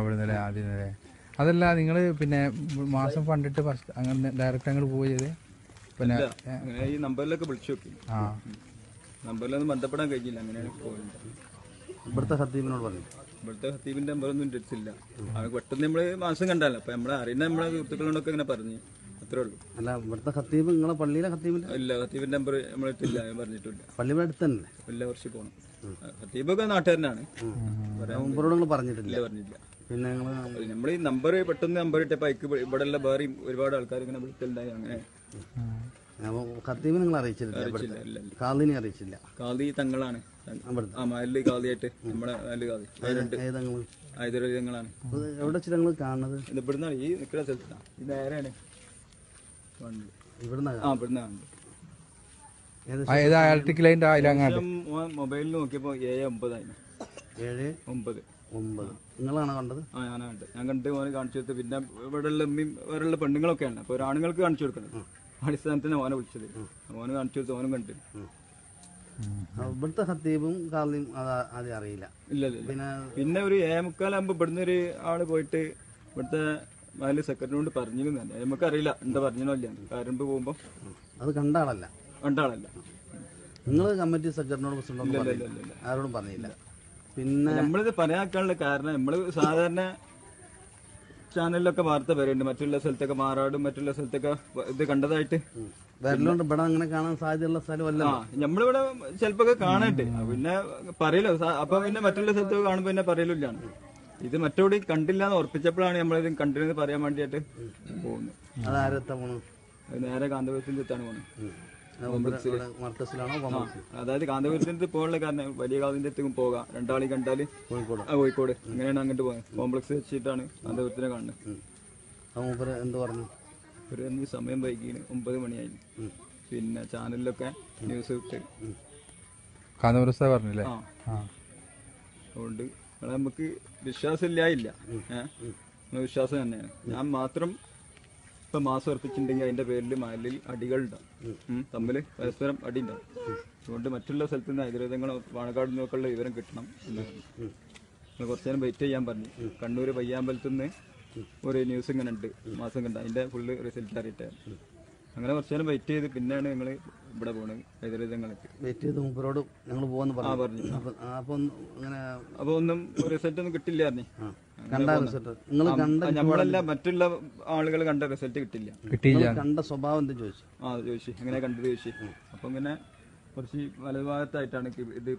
ഇവിടുന്നല്ലേ ആദ്യം അല്ലേ? അതല്ല, നിങ്ങൾ പിന്നെ മാസം ഫണ്ടിട്ട് ഫസ്റ്റ് അങ്ങനെ ഡയറക്റ്റ് അങ്ങോട്ട് പോയത്? പിന്നെ ഈ നമ്പറിലൊക്കെ വിളിച്ചു നോക്കി, നമ്പറിലൊന്നും ബന്ധപ്പെടാൻ കഴിഞ്ഞില്ല. അങ്ങനെയാണ് പോയത്. ഇവിടുത്തെ ഹത്തീബിനോട് പറഞ്ഞു. ഇവിടുത്തെ ഹത്തീബിന്റെ നമ്പറൊന്നും ഇട്ടില്ല. പെട്ടെന്ന് നമ്മള് മാസം കണ്ടല്ലോ, അപ്പൊ നമ്മളെ അറിയുന്ന നമ്മളെ സുഹൃത്തുക്കളോടൊക്കെ ഇങ്ങനെ പറഞ്ഞു, അത്രേ ഉള്ളൂ. അല്ല, ഇവിടുത്തെ ഹത്തീബ് നിങ്ങളെ പള്ളിയിലെ ഹത്തീബിന്റെ ഇല്ല, ഹത്തീബിന്റെ നമ്പർ നമ്മളിട്ടില്ല, പറഞ്ഞിട്ടില്ല. പള്ളിയുടെ അടുത്ത് തന്നെ എല്ലാ വർഷം പോകണം. ഹത്തീബൊക്കെ നാട്ടുകാരനാണ്. മുമ്പരോട് നിങ്ങൾ പറഞ്ഞിട്ടില്ല? പറഞ്ഞില്ല. പിന്നെ നമ്മൾ ഈ നമ്പർ പെട്ടെന്ന് നമ്പർ ഇട്ടപ്പോ ഇവിടെ ഉള്ള വേറെയും ഒരുപാട് ആൾക്കാർ ഇങ്ങനെ വിളിക്കലുണ്ടായി. അങ്ങനെ ഖത്തീബ് നിങ്ങൾ അറിയിച്ചില്ല? കാദിനെ അറിയിച്ചില്ല? കാദി തങ്ങളാണ് മഹല്ല് കാദിയായിട്ട്, നമ്മുടെ മഹല്ല് കാദി. ആയുധങ്ങളാണ്. എവിടെ വെച്ചിട്ട് നിങ്ങൾ കാണുന്നത്? ഇത് ഇവിടുന്നാണ്, ഈ നിൽക്കുന്ന സ്ഥലത്താണ്. ഈ നേരെയാണ് ഇവിടുന്നാണ്. മൊബൈലിൽ നോക്കിയപ്പോ 7:09. നിങ്ങളാണ് കണ്ടത്? ഞാനാ കണ്ടത്. ഞാൻ കണ്ട് ഓനെ കാണിച്ചു കൊടുത്ത്. പിന്നെ ഇവിടെ ഉള്ള ഉമ്മയും വേറെയുള്ള പെണ്ണുങ്ങളൊക്കെയാണ്. അപ്പൊ ഒരാണുങ്ങൾക്ക് കാണിച്ചു കൊടുക്കുന്നത് അടിസ്ഥാനത്തിന് ഓനെ വിളിച്ചത്. ഓന് കാണിച്ചു കൊടുത്ത് ഓനും കണ്ട്. ഇവിടുത്തെ ഹത്തീബും കാദിയും ആദ്യം അറിയില്ല? ഇല്ല. പിന്നെ ഒരു 7:45 ഇവിടുന്ന് ഒരു ആള് പോയിട്ട് ഇവിടുത്തെ മഹല്ല് സെക്രട്ടറിനോട് പറഞ്ഞിരുന്നു. നമുക്ക് അറിയില്ല എന്താ പറഞ്ഞോ ഇല്ല. കാരമ്പ് പോകുമ്പോ അത് കണ്ടാളല്ല? നിങ്ങൾ കമ്മിറ്റി സെക്രട്ടറിനോട് ആരോടും പറഞ്ഞില്ല? പിന്നെ നമ്മളിത് പറയാനുള്ള കാരണം, നമ്മള് സാധാരണ ചാനലിലൊക്കെ വാർത്ത പറയുന്നുണ്ട്, മറ്റുള്ള സ്ഥലത്തൊക്കെ മാറാടും മറ്റുള്ള സ്ഥലത്തൊക്കെ ഇത് കണ്ടതായിട്ട്. വരലുണ്ട് ഇവിടെ അങ്ങനെ കാണാൻ സാധ്യതയുള്ള സ്ഥലമല്ല. നമ്മളിവിടെ ചിലപ്പോ കാണട്ടെ, പിന്നെ പറയലോ. അപ്പൊ പിന്നെ മറ്റുള്ള സ്ഥലത്തൊക്കെ കാണുമ്പോ പിന്നെ പറയലില്ലാണ്. ഇത് മറ്റോടി കണ്ടില്ല എന്ന് ഉറപ്പിച്ചപ്പോഴാണ് നമ്മളിത് കണ്ടിരുന്നത് പറയാൻ വേണ്ടിയിട്ട് പോകുന്നത്. നേരെ കാന്തപുരത്തിന്റെ അടുത്താണ് പോകുന്നത്. അതായത് കാന്തപുരത്തിന്റെ പോകാനുള്ള കാരണം വലിയ കാതിന്റെ അടുത്തേക്കും പോകാം. രണ്ടാളി കണ്ടാല് കോഴിക്കോട് അങ്ങനെയാണ് അങ്ങോട്ട് പോകുന്നത്. കോംപ്ലക്സ് വെച്ചിട്ടാണ് കാന്തപുരത്തിനെ കാണുന്നത്. എന്ത് പറഞ്ഞു? ഒരു സമയം വൈകീന് 9 മണിയായി. പിന്നെ ചാനലിലൊക്കെ ന്യൂസ് വിട്ട് പറഞ്ഞില്ലേ? അതുകൊണ്ട് നമുക്ക് വിശ്വാസം ഇല്ലായില്ല. വിശ്വാസം തന്നെയാണ്. ഞാൻ മാത്രം ഇപ്പൊ മാസം ഉറപ്പിച്ചിട്ടുണ്ടെങ്കിൽ അതിന്റെ പേരിൽ മഹല്ലിൽ അടികളുണ്ടാവും, തമ്മിൽ പരസ്പരം അടി ഉണ്ടാവും. അതുകൊണ്ട് മറ്റുള്ള സ്ഥലത്ത് നിന്ന് ഹൈദരാബാദങ്ങളോ പാണക്കാട് നിന്നൊക്കെയുള്ള വിവരം കിട്ടണം എന്ന് കുറച്ചു നേരം വെയിറ്റ് ചെയ്യാൻ പറഞ്ഞു. കണ്ണൂർ പയ്യാമ്പലത്തു നിന്ന് ഒരു ന്യൂസ് ഇങ്ങനെ ഉണ്ട്, മാസം കണ്ട അതിന്റെ ഫുള്ള് റിസൾട്ട് അറിയിട്ടേ. അങ്ങനെ കുറച്ചു നേരം വെയിറ്റ് ചെയ്ത് പിന്നെയാണ് ഞങ്ങൾ ഇവിടെ പോണത്, ഹൈദരാബാദങ്ങൾക്ക് വെയിറ്റ് ചെയ്ത് മൂപ്പരോട് ഞങ്ങൾ പോകുന്നു പറഞ്ഞു. അപ്പൊ ഒന്നും റിസൾട്ട് ഒന്നും കിട്ടില്ല പറഞ്ഞു. നമ്മളല്ല മറ്റുള്ള ആളുകൾ കണ്ട റിസൾട്ട് കിട്ടില്ല. കണ്ട സ്വഭാവം എന്താ ചോദിച്ചു? ചോദിച്ചു എങ്ങനെ കണ്ടത് ചോദിച്ചു. അപ്പൊ ഇങ്ങനെ കുറച്ച് വലതുഭാഗത്തായിട്ടാണ് ഇത്